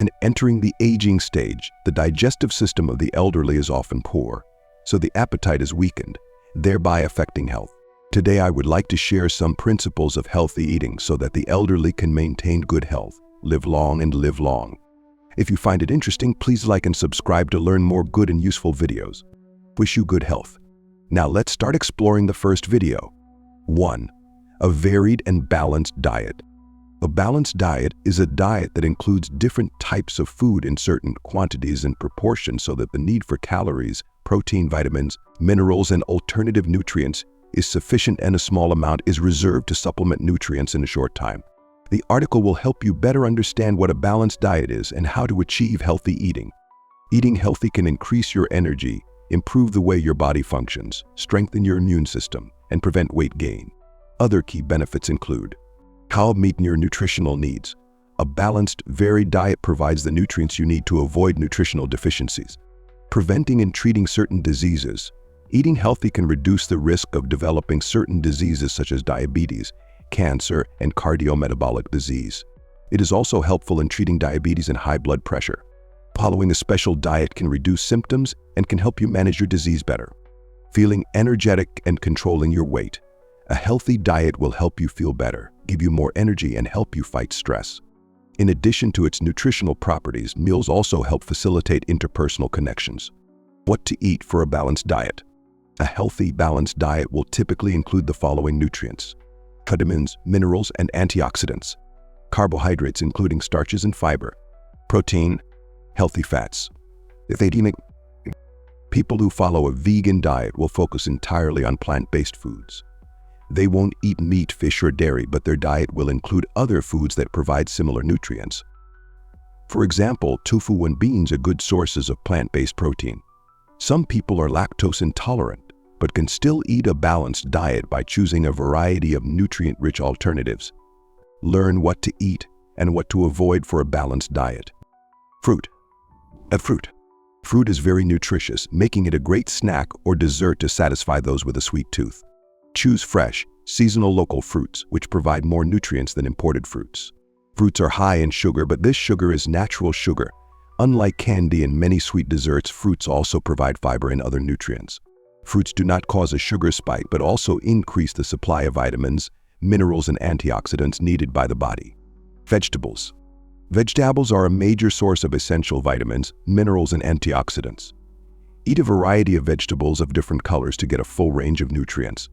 And entering the aging stage, the digestive system of the elderly is often poor, so the appetite is weakened, thereby affecting health. Today, I would like to share some principles of healthy eating so that the elderly can maintain good health, live long and live long. If you find it interesting, please like and subscribe to learn more good and useful videos. Wish you good health. Now let's start exploring the first video. 1. A varied and balanced diet. A balanced diet is a diet that includes different types of food in certain quantities and proportions so that the need for calories, protein, vitamins, minerals, and alternative nutrients is sufficient and a small amount is reserved to supplement nutrients in a short time. The article will help you better understand what a balanced diet is and how to achieve healthy eating. Eating healthy can increase your energy, improve the way your body functions, strengthen your immune system, and prevent weight gain. Other key benefits include how meet your nutritional needs. A balanced, varied diet provides the nutrients you need to avoid nutritional deficiencies. Preventing and treating certain diseases. Eating healthy can reduce the risk of developing certain diseases such as diabetes, cancer, and cardiometabolic disease. It is also helpful in treating diabetes and high blood pressure. Following a special diet can reduce symptoms and can help you manage your disease better. Feeling energetic and controlling your weight. A healthy diet will help you feel better, give you more energy, and help you fight stress. In addition to its nutritional properties, meals also help facilitate interpersonal connections. What to eat for a balanced diet. A healthy, balanced diet will typically include the following nutrients: vitamins, minerals, and antioxidants. Carbohydrates, including starches and fiber. Protein, healthy fats. People who follow a vegan diet will focus entirely on plant-based foods. They won't eat meat, fish, or dairy, but their diet will include other foods that provide similar nutrients. For example, tofu and beans are good sources of plant-based protein. Some people are lactose intolerant, but can still eat a balanced diet by choosing a variety of nutrient-rich alternatives. Learn what to eat and what to avoid for a balanced diet. Fruit. Fruit is very nutritious, making it a great snack or dessert to satisfy those with a sweet tooth. Choose fresh, seasonal local fruits, which provide more nutrients than imported fruits. Fruits are high in sugar, but this sugar is natural sugar. Unlike candy and many sweet desserts, fruits also provide fiber and other nutrients. Fruits do not cause a sugar spike, but also increase the supply of vitamins, minerals, and antioxidants needed by the body. Vegetables. Vegetables are a major source of essential vitamins, minerals, and antioxidants. Eat a variety of vegetables of different colors to get a full range of nutrients.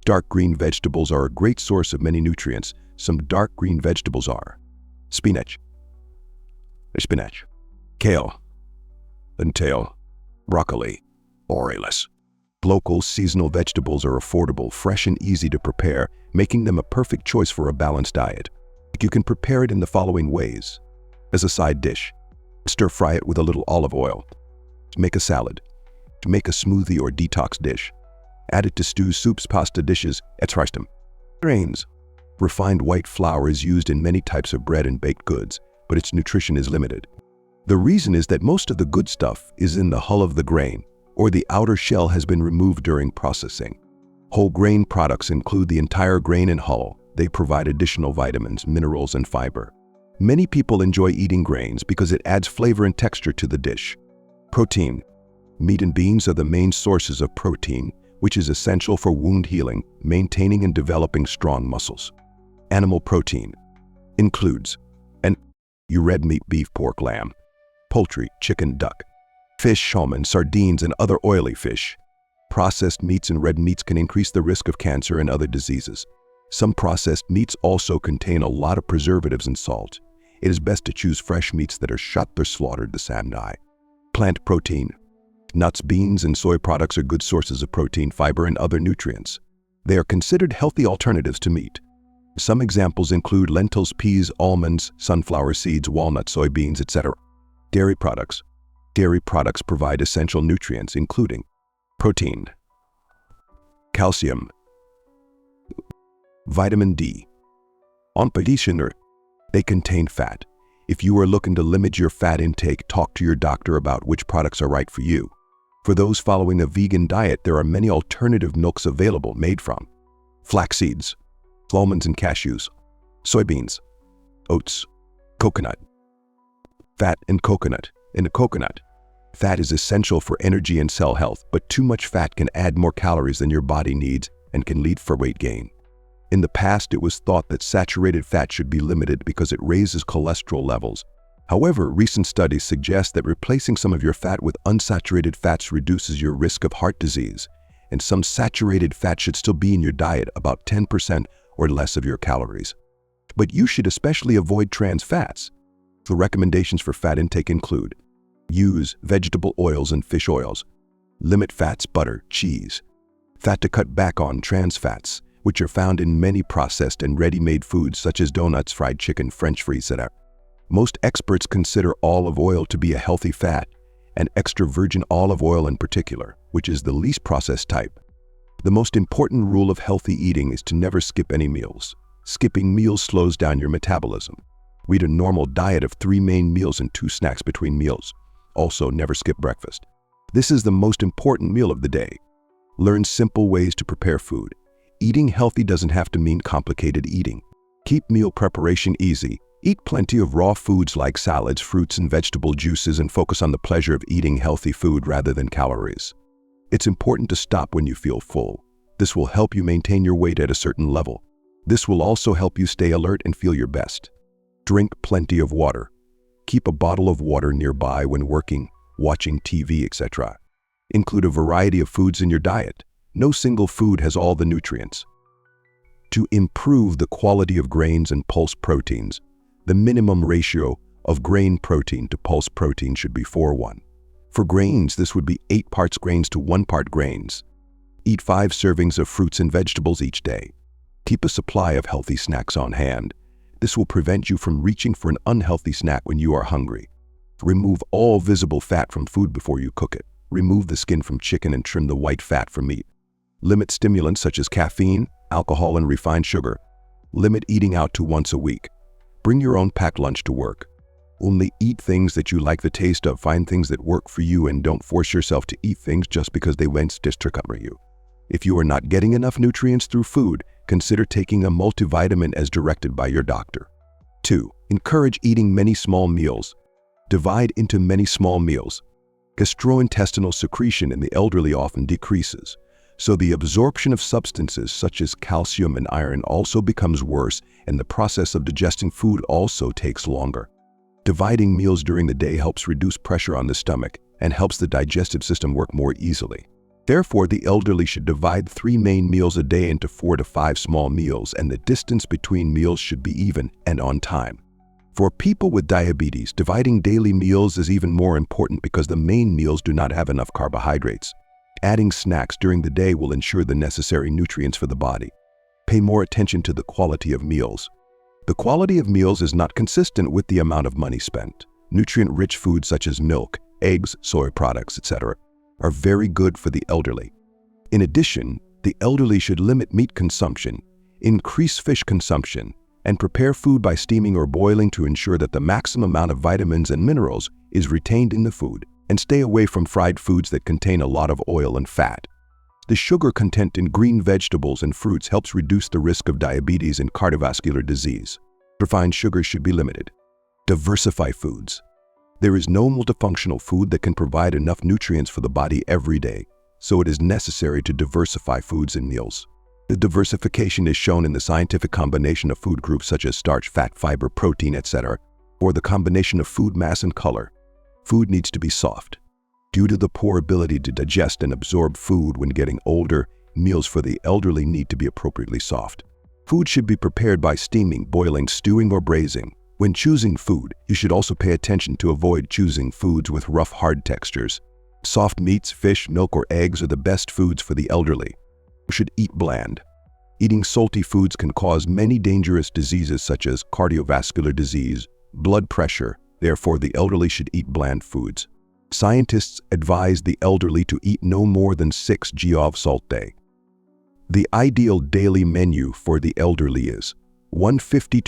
Dark green vegetables are a great source of many nutrients. Some dark green vegetables are spinach, kale, lentil, broccoli, orioles. Local seasonal vegetables are affordable, fresh, and easy to prepare, making them a perfect choice for a balanced diet. You can prepare it in the following ways. As a side dish, stir-fry it with a little olive oil. Make a salad. Make a smoothie or detox dish. Add it to stews, soups, pasta dishes, etc. Grains. Refined white flour is used in many types of bread and baked goods, but its nutrition is limited. The reason is that most of the good stuff is in the hull of the grain, or the outer shell has been removed during processing. Whole grain products include the entire grain and hull. They provide additional vitamins, minerals, and fiber. Many people enjoy eating grains because it adds flavor and texture to the dish. Protein. Meat and beans are the main sources of protein, which is essential for wound healing, maintaining and developing strong muscles. Animal protein includes red meat, beef, pork, lamb, poultry, chicken, duck, fish, salmon, sardines, and other oily fish. Processed meats and red meats can increase the risk of cancer and other diseases. Some processed meats also contain a lot of preservatives and salt. It is best to choose fresh meats that are shot or slaughtered the same day. Plant protein. Nuts, beans, and soy products are good sources of protein, fiber, and other nutrients. They are considered healthy alternatives to meat. Some examples include lentils, peas, almonds, sunflower seeds, walnuts, soybeans, etc. Dairy products. Dairy products provide essential nutrients including protein, calcium, vitamin D. En addition, they contain fat. If you are looking to limit your fat intake, talk to your doctor about which products are right for you. For those following a vegan diet, there are many alternative milks available made from flax seeds, almonds and cashews, soybeans, oats, coconut, Fat in coconut. In a coconut, fat is essential for energy and cell health, but too much fat can add more calories than your body needs and can lead for weight gain. In the past, it was thought that saturated fat should be limited because it raises cholesterol levels. However, recent studies suggest that replacing some of your fat with unsaturated fats reduces your risk of heart disease, and some saturated fat should still be in your diet, about 10% or less of your calories. But you should especially avoid trans fats. The recommendations for fat intake include: use vegetable oils and fish oils. Limit fats, butter, cheese. Fat to cut back on trans fats, which are found in many processed and ready-made foods such as donuts, fried chicken, French fries, etc. Most experts consider olive oil to be a healthy fat, and extra virgin olive oil in particular, which is the least processed type. The most important rule of healthy eating is to never skip any meals. Skipping meals slows down your metabolism. Eat a normal diet of 3 main meals and 2 snacks between meals. Also, never skip breakfast. This is the most important meal of the day. Learn simple ways to prepare food. Eating healthy doesn't have to mean complicated eating. Keep meal preparation easy. Eat plenty of raw foods like salads, fruits, and vegetable juices, and focus on the pleasure of eating healthy food rather than calories. It's important to stop when you feel full. This will help you maintain your weight at a certain level. This will also help you stay alert and feel your best. Drink plenty of water. Keep a bottle of water nearby when working, watching TV, etc. Include a variety of foods in your diet. No single food has all the nutrients. To improve the quality of grains and pulse proteins, the minimum ratio of grain protein to pulse protein should be 4:1. For grains, this would be 8 parts grains to 1 part grains. Eat 5 servings of fruits and vegetables each day. Keep a supply of healthy snacks on hand. This will prevent you from reaching for an unhealthy snack when you are hungry. Remove all visible fat from food before you cook it. Remove the skin from chicken and trim the white fat from meat. Limit stimulants such as caffeine, alcohol, and refined sugar. Limit eating out to once a week. Bring your own packed lunch to work. Only eat things that you like the taste of. Find things that work for you and don't force yourself to eat things just because they went to cover you. If you are not getting enough nutrients through food, consider taking a multivitamin as directed by your doctor. 2. Encourage eating many small meals. Divide into many small meals. Gastrointestinal secretion in the elderly often decreases, so the absorption of substances such as calcium and iron also becomes worse, and the process of digesting food also takes longer. Dividing meals during the day helps reduce pressure on the stomach and helps the digestive system work more easily. Therefore, the elderly should divide 3 main meals a day into 4 to 5 small meals, and the distance between meals should be even and on time. For people with diabetes, dividing daily meals is even more important because the main meals do not have enough carbohydrates. Adding snacks during the day will ensure the necessary nutrients for the body. Pay more attention to the quality of meals. The quality of meals is not consistent with the amount of money spent. Nutrient-rich foods such as milk, eggs, soy products, etc. are very good for the elderly. In addition, the elderly should limit meat consumption, increase fish consumption, and prepare food by steaming or boiling to ensure that the maximum amount of vitamins and minerals is retained in the food, and stay away from fried foods that contain a lot of oil and fat. The sugar content in green vegetables and fruits helps reduce the risk of diabetes and cardiovascular disease. Refined sugars should be limited. Diversify foods. There is no multifunctional food that can provide enough nutrients for the body every day, so it is necessary to diversify foods and meals. The diversification is shown in the scientific combination of food groups such as starch, fat, fiber, protein, etc., or the combination of food mass and color. Food needs to be soft. Due to the poor ability to digest and absorb food when getting older, meals for the elderly need to be appropriately soft. Food should be prepared by steaming, boiling, stewing, or braising. When choosing food, you should also pay attention to avoid choosing foods with rough, hard textures. Soft meats, fish, milk, or eggs are the best foods for the elderly. You should eat bland. Eating salty foods can cause many dangerous diseases such as cardiovascular disease, blood pressure. Therefore, the elderly should eat bland foods. Scientists advise the elderly to eat no more than 6 g of salt a day. The ideal daily menu for the elderly is 150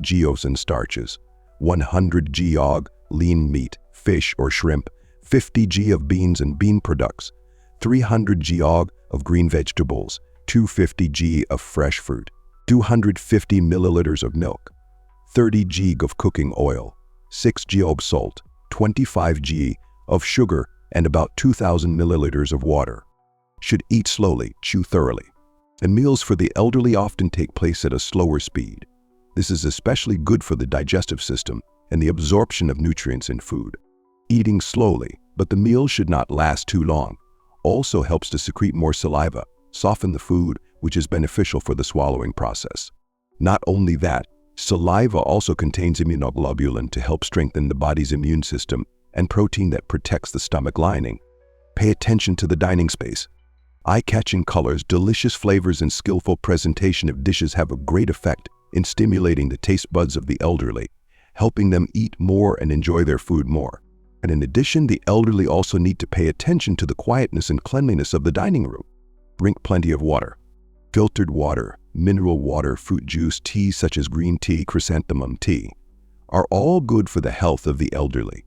g in starches, 100 g of lean meat, fish or shrimp, 50 g of beans and bean products, 300 g of green vegetables, 250 g of fresh fruit, 250 milliliters of milk, 30 g of cooking oil, 6 g of salt, 25 g of sugar, and about 2,000 milliliters of water. Should eat slowly, chew thoroughly. And meals for the elderly often take place at a slower speed. This is especially good for the digestive system and the absorption of nutrients in food. Eating slowly, but the meal should not last too long, also helps to secrete more saliva, soften the food, which is beneficial for the swallowing process. Not only that, saliva also contains immunoglobulin to help strengthen the body's immune system and protein that protects the stomach lining. Pay attention to the dining space. Eye-catching colors, delicious flavors, and skillful presentation of dishes have a great effect in stimulating the taste buds of the elderly, helping them eat more and enjoy their food more. And in addition, the elderly also need to pay attention to the quietness and cleanliness of the dining room. Drink plenty of water. Filtered water, mineral water, fruit juice, tea such as green tea, chrysanthemum tea, are all good for the health of the elderly.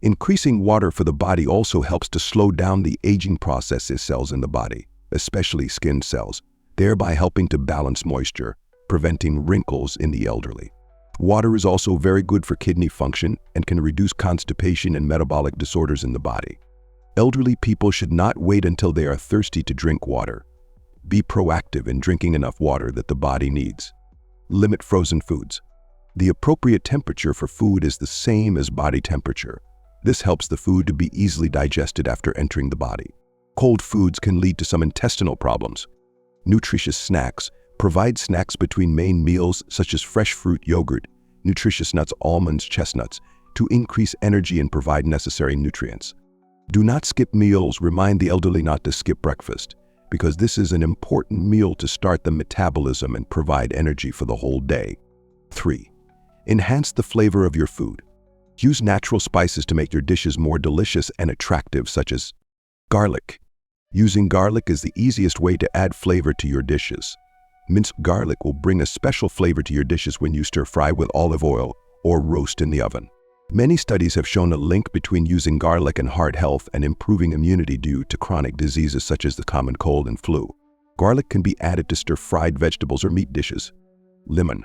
Increasing water for the body also helps to slow down the aging process of cells in the body, especially skin cells, thereby helping to balance moisture, preventing wrinkles in the elderly. Water is also very good for kidney function and can reduce constipation and metabolic disorders in the body. Elderly people should not wait until they are thirsty to drink water. Be proactive in drinking enough water that the body needs. Limit frozen foods. The appropriate temperature for food is the same as body temperature. This helps the food to be easily digested after entering the body. Cold foods can lead to some intestinal problems. Nutritious snacks. Provide snacks between main meals such as fresh fruit, yogurt, nutritious nuts, almonds, chestnuts, to increase energy and provide necessary nutrients. Do not skip meals. Remind the elderly not to skip breakfast, because this is an important meal to start the metabolism and provide energy for the whole day. 3. Enhance the flavor of your food. Use natural spices to make your dishes more delicious and attractive, such as garlic. Using garlic is the easiest way to add flavor to your dishes. Minced garlic will bring a special flavor to your dishes when you stir-fry with olive oil or roast in the oven. Many studies have shown a link between using garlic and heart health and improving immunity due to chronic diseases such as the common cold and flu. Garlic can be added to stir-fried vegetables or meat dishes. Lemon.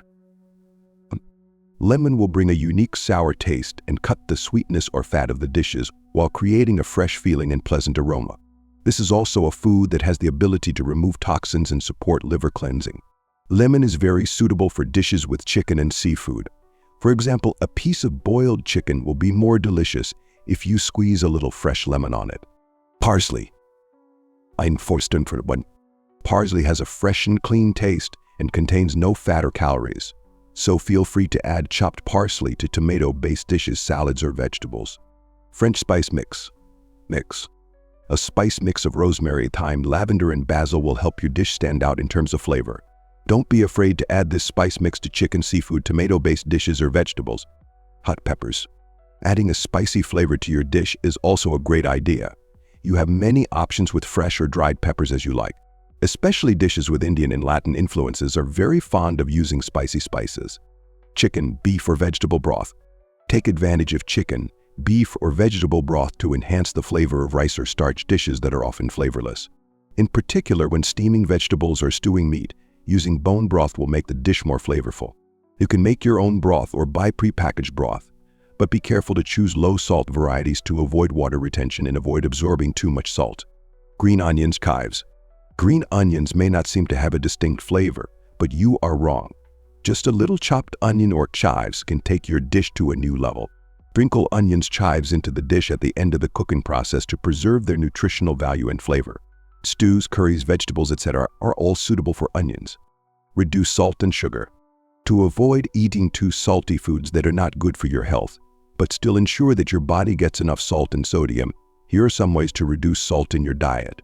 Lemon will bring a unique sour taste and cut the sweetness or fat of the dishes while creating a fresh feeling and pleasant aroma. This is also a food that has the ability to remove toxins and support liver cleansing. Lemon is very suitable for dishes with chicken and seafood. For example, a piece of boiled chicken will be more delicious if you squeeze a little fresh lemon on it. Parsley. Parsley has a fresh and clean taste and contains no fat or calories. So feel free to add chopped parsley to tomato-based dishes, salads, or vegetables. French spice mix. A spice mix of rosemary, thyme, lavender, and basil will help your dish stand out in terms of flavor. Don't be afraid to add this spice mix to chicken, seafood, tomato-based dishes, or vegetables. Hot peppers. Adding a spicy flavor to your dish is also a great idea. You have many options with fresh or dried peppers as you like. Especially dishes with Indian and Latin influences are very fond of using spicy spices. Chicken, beef, or vegetable broth. Take advantage of chicken, beef, or vegetable broth to enhance the flavor of rice or starch dishes that are often flavorless. In particular, when steaming vegetables or stewing meat, using bone broth will make the dish more flavorful. You can make your own broth or buy prepackaged broth, but be careful to choose low-salt varieties to avoid water retention and avoid absorbing too much salt. Green onions, chives. Green onions may not seem to have a distinct flavor, but you are wrong. Just a little chopped onion or chives can take your dish to a new level. Sprinkle onions, chives into the dish at the end of the cooking process to preserve their nutritional value and flavor. Stews, curries, vegetables, etc. are all suitable for onions. Reduce salt and sugar. To avoid eating too salty foods that are not good for your health, but still ensure that your body gets enough salt and sodium, here are some ways to reduce salt in your diet.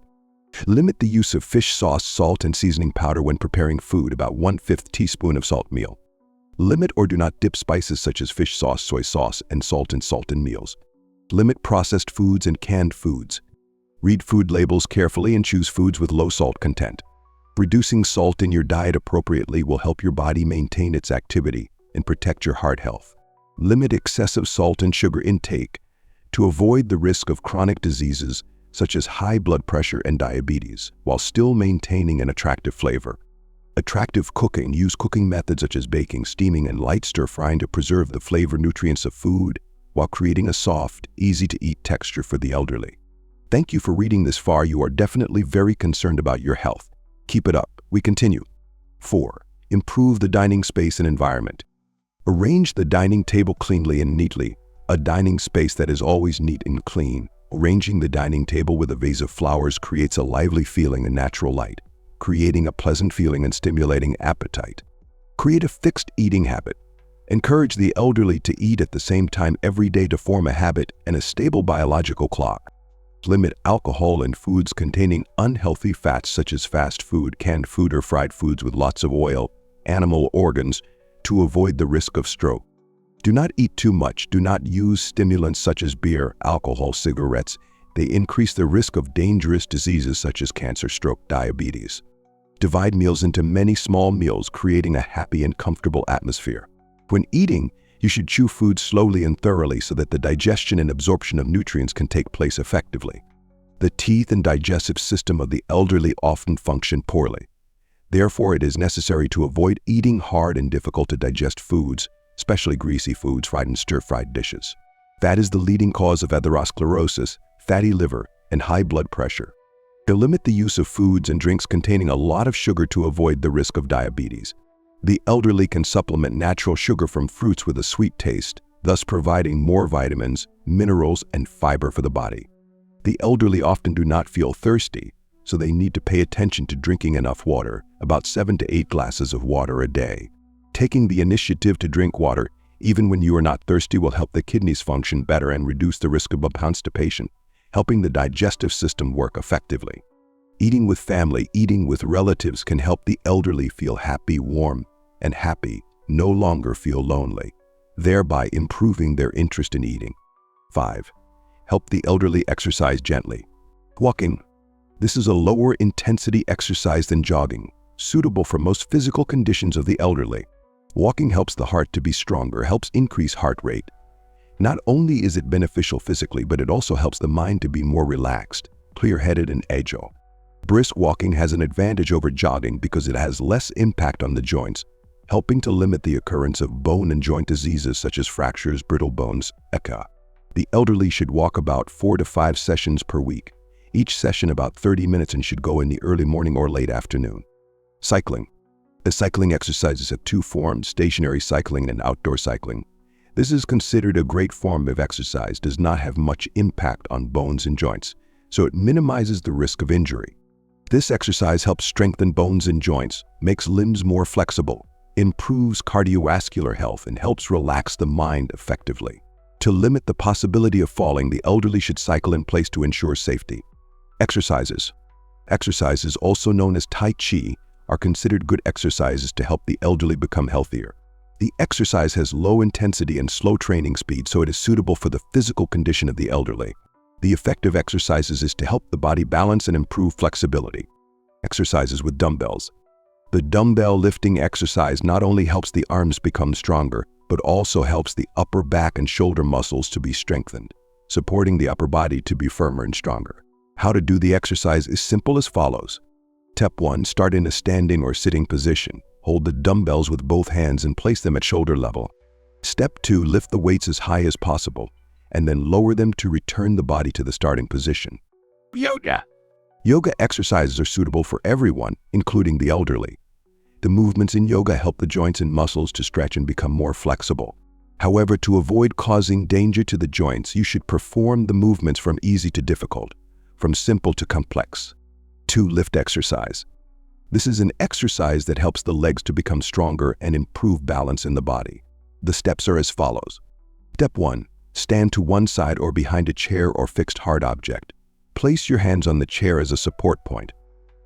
Limit the use of fish sauce, salt, and seasoning powder when preparing food, about 1/5 teaspoon of salt meal. Limit or do not dip spices such as fish sauce, soy sauce, and salt in meals. Limit processed foods and canned foods. Read food labels carefully and choose foods with low salt content. Reducing salt in your diet appropriately will help your body maintain its activity and protect your heart health. Limit excessive salt and sugar intake to avoid the risk of chronic diseases such as high blood pressure and diabetes, while still maintaining an attractive flavor. Attractive cooking. Use cooking methods such as baking, steaming, and light stir-frying to preserve the flavor nutrients of food while creating a soft, easy-to-eat texture for the elderly. Thank you for reading this far. You are definitely very concerned about your health. Keep it up. We continue. 4. Improve the dining space and environment. Arrange the dining table cleanly and neatly. A dining space that is always neat and clean. Arranging the dining table with a vase of flowers creates a lively feeling and natural light, creating a pleasant feeling and stimulating appetite. Create a fixed eating habit. Encourage the elderly to eat at the same time every day to form a habit and a stable biological clock. Limit alcohol in foods containing unhealthy fats such as fast food, canned food, or fried foods with lots of oil, animal organs, to avoid the risk of stroke. Do not eat too much. Do not use stimulants such as beer, alcohol, cigarettes. They increase the risk of dangerous diseases such as cancer, stroke, diabetes. Divide meals into many small meals, creating a happy and comfortable atmosphere. When eating, you should chew food slowly and thoroughly so that the digestion and absorption of nutrients can take place effectively. The teeth and digestive system of the elderly often function poorly. Therefore, it is necessary to avoid eating hard and difficult to digest foods, especially greasy foods, fried and stir-fried dishes. Fat is the leading cause of atherosclerosis, fatty liver, and high blood pressure. To limit the use of foods and drinks containing a lot of sugar to avoid the risk of diabetes. The elderly can supplement natural sugar from fruits with a sweet taste, thus providing more vitamins, minerals, and fiber for the body. The elderly often do not feel thirsty, so they need to pay attention to drinking enough water, about 7 to 8 glasses of water a day. Taking the initiative to drink water, even when you are not thirsty, will help the kidneys function better and reduce the risk of constipation, helping the digestive system work effectively. Eating with family, eating with relatives can help the elderly feel happy, warm, and happy, no longer feel lonely, thereby improving their interest in eating. 5. Help the elderly exercise gently. Walking. This is a lower intensity exercise than jogging, suitable for most physical conditions of the elderly. Walking helps the heart to be stronger, helps increase heart rate. Not only is it beneficial physically, but it also helps the mind to be more relaxed, clear-headed, and agile. Brisk walking has an advantage over jogging because it has less impact on the joints, helping to limit the occurrence of bone and joint diseases such as fractures, brittle bones, etc. The elderly should walk about 4 to 5 sessions per week, each session about 30 minutes, and should go in the early morning or late afternoon. Cycling. The cycling exercises have 2 forms, stationary cycling and outdoor cycling. This is considered a great form of exercise, does not have much impact on bones and joints, so it minimizes the risk of injury. This exercise helps strengthen bones and joints, makes limbs more flexible, improves cardiovascular health, and helps relax the mind effectively. To limit the possibility of falling, the elderly should cycle in place to ensure safety. Exercises. Exercises, also known as Tai Chi, are considered good exercises to help the elderly become healthier. The exercise has low intensity and slow training speed, so it is suitable for the physical condition of the elderly. The effect of exercises is to help the body balance and improve flexibility. Exercises with dumbbells. The dumbbell lifting exercise not only helps the arms become stronger, but also helps the upper back and shoulder muscles to be strengthened, supporting the upper body to be firmer and stronger. How to do the exercise is simple as follows. Step 1. Start in a standing or sitting position. Hold the dumbbells with both hands and place them at shoulder level. Step 2. Lift the weights as high as possible, and then lower them to return the body to the starting position. Yoga. Yoga exercises are suitable for everyone, including the elderly. The movements in yoga help the joints and muscles to stretch and become more flexible. However, to avoid causing danger to the joints, you should perform the movements from easy to difficult, from simple to complex. 2. Lift exercise. This is an exercise that helps the legs to become stronger and improve balance in the body. The steps are as follows. Step 1. Stand to one side or behind a chair or fixed hard object. Place your hands on the chair as a support point.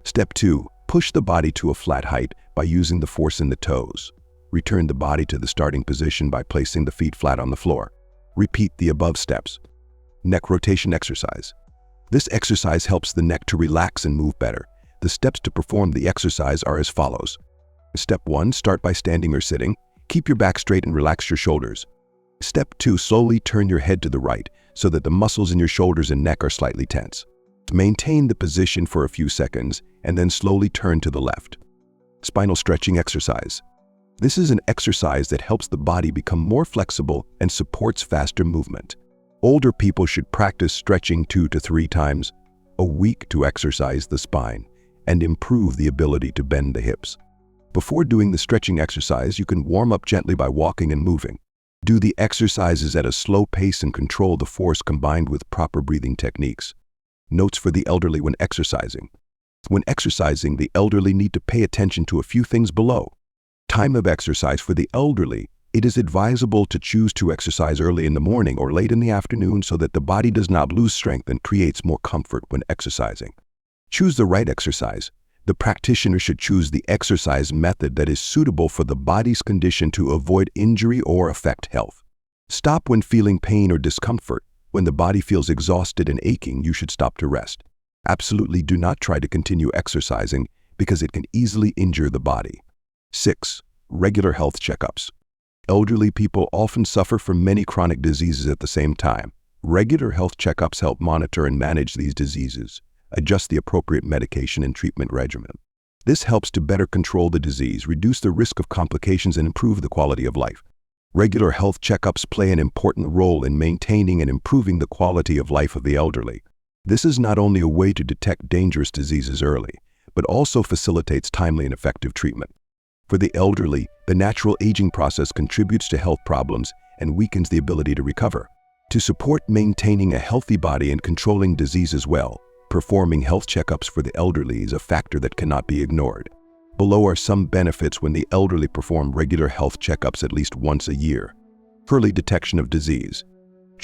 Step 2. Push the body to a flat height by using the force in the toes. Return the body to the starting position by placing the feet flat on the floor. Repeat the above steps. Neck rotation exercise. This exercise helps the neck to relax and move better. The steps to perform the exercise are as follows. Step 1. Start by standing or sitting. Keep your back straight and relax your shoulders. Step 2. Slowly turn your head to the right so that the muscles in your shoulders and neck are slightly tense. Maintain the position for a few seconds and then slowly turn to the left. spinal stretching exercise. This is an exercise that helps the body become more flexible and supports faster movement. Older people should practice stretching 2 to 3 times a week to exercise the spine and improve the ability to bend the hips. Before doing the stretching exercise, you can warm up gently by walking and moving. Do the exercises at a slow pace and control the force combined with proper breathing techniques. Notes for the elderly when exercising. When exercising, the elderly need to pay attention to a few things below. Time of exercise for the elderly. It is advisable to choose to exercise early in the morning or late in the afternoon so that the body does not lose strength and creates more comfort when exercising. Choose the right exercise. The practitioner should choose the exercise method that is suitable for the body's condition to avoid injury or affect health. Stop when feeling pain or discomfort. When the body feels exhausted and aching, you should stop to rest. Absolutely do not try to continue exercising because it can easily injure the body. 6. Regular health checkups. Elderly people often suffer from many chronic diseases at the same time. Regular health checkups help monitor and manage these diseases, adjust the appropriate medication and treatment regimen. This helps to better control the disease, reduce the risk of complications, and improve the quality of life. Regular health checkups play an important role in maintaining and improving the quality of life of the elderly. This is not only a way to detect dangerous diseases early, but also facilitates timely and effective treatment. For the elderly, the natural aging process contributes to health problems and weakens the ability to recover. To support maintaining a healthy body and controlling disease well, performing health checkups for the elderly is a factor that cannot be ignored. Below are some benefits when the elderly perform regular health checkups at least once a year. Early detection of disease.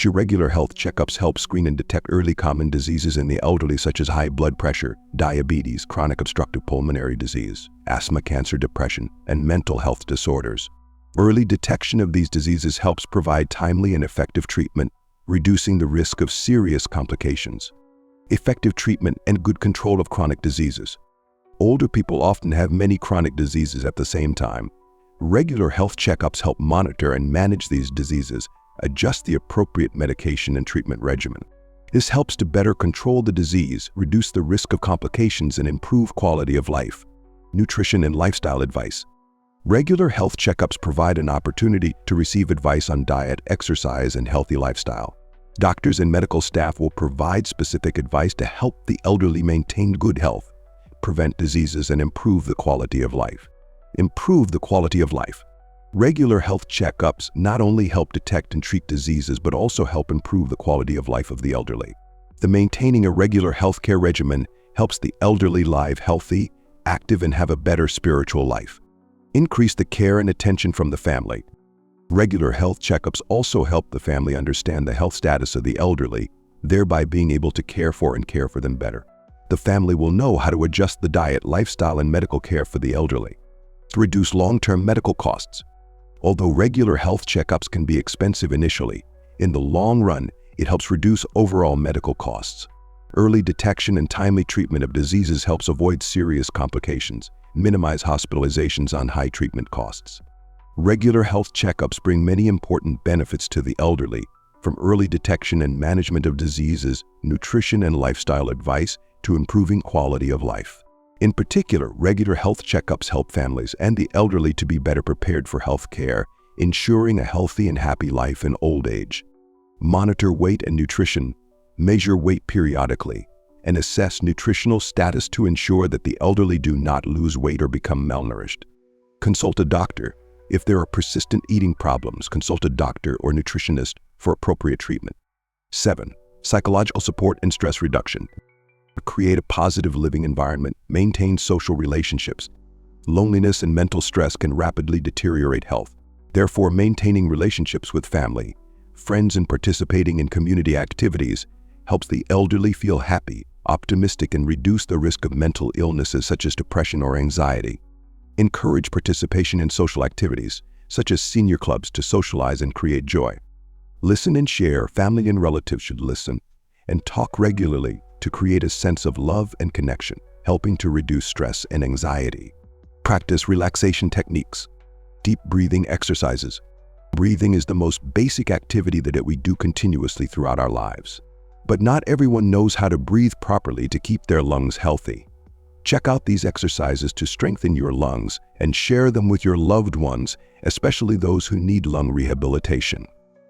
Regular health checkups help screen and detect early common diseases in the elderly such as high blood pressure, diabetes, chronic obstructive pulmonary disease, asthma, cancer, depression, and mental health disorders. Early detection of these diseases helps provide timely and effective treatment, reducing the risk of serious complications. Effective treatment and good control of chronic diseases. Older people often have many chronic diseases at the same time. Regular health checkups help monitor and manage these diseases, adjust the appropriate medication and treatment regimen. This helps to better control the disease, reduce the risk of complications, and improve quality of life. Nutrition and lifestyle advice. Regular health checkups provide an opportunity to receive advice on diet, exercise, and healthy lifestyle. Doctors and medical staff will provide specific advice to help the elderly maintain good health, prevent diseases, and improve the quality of life. Improve the quality of life. Regular health checkups not only help detect and treat diseases but also help improve the quality of life of the elderly. Maintaining a regular healthcare regimen helps the elderly live healthy, active, and have a better spiritual life. Increase the care and attention from the family. Regular health checkups also help the family understand the health status of the elderly, thereby being able to care for them better. The family will know how to adjust the diet, lifestyle, and medical care for the elderly. To reduce long-term medical costs. Although regular health checkups can be expensive initially, in the long run, it helps reduce overall medical costs. Early detection and timely treatment of diseases helps avoid serious complications, minimize hospitalizations on high treatment costs. Regular health checkups bring many important benefits to the elderly, from early detection and management of diseases, nutrition and lifestyle advice, to improving quality of life. In particular, regular health checkups help families and the elderly to be better prepared for health care, ensuring a healthy and happy life in old age. Monitor weight and nutrition. Measure weight periodically and assess nutritional status to ensure that the elderly do not lose weight or become malnourished. Consult a doctor. If there are persistent eating problems, consult a doctor or nutritionist for appropriate treatment. 7. Psychological support and stress reduction. Create a positive living environment, maintain social relationships. Loneliness and mental stress can rapidly deteriorate health. Therefore, maintaining relationships with family, friends, and participating in community activities helps the elderly feel happy, optimistic, and reduce the risk of mental illnesses such as depression or anxiety. Encourage participation in social activities, such as senior clubs, to socialize and create joy. Listen and share. Family and relatives should listen and talk regularly to create a sense of love and connection, helping to reduce stress and anxiety. Practice relaxation techniques. Deep breathing exercises. Breathing is the most basic activity that we do continuously throughout our lives. But not everyone knows how to breathe properly to keep their lungs healthy. Check out these exercises to strengthen your lungs and share them with your loved ones, especially those who need lung rehabilitation.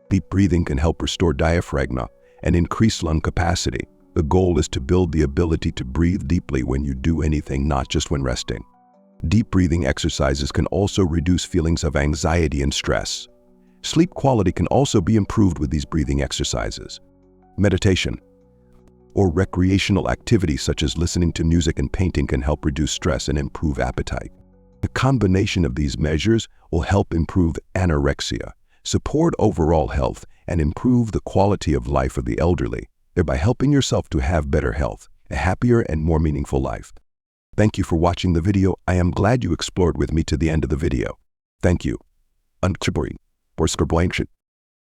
Deep breathing can help restore diaphragm and increase lung capacity. The goal is to build the ability to breathe deeply when you do anything, not just when resting. Deep breathing exercises can also reduce feelings of anxiety and stress. Sleep quality can also be improved with these breathing exercises. Meditation or recreational activities such as listening to music and painting can help reduce stress and improve appetite. The combination of these measures will help improve anorexia, support overall health, and improve the quality of life of the elderly, thereby helping yourself to have better health, a happier and more meaningful life. Thank you for watching the video. I am glad you explored with me to the end of the video. Thank you. Unsubscribe or subscribe.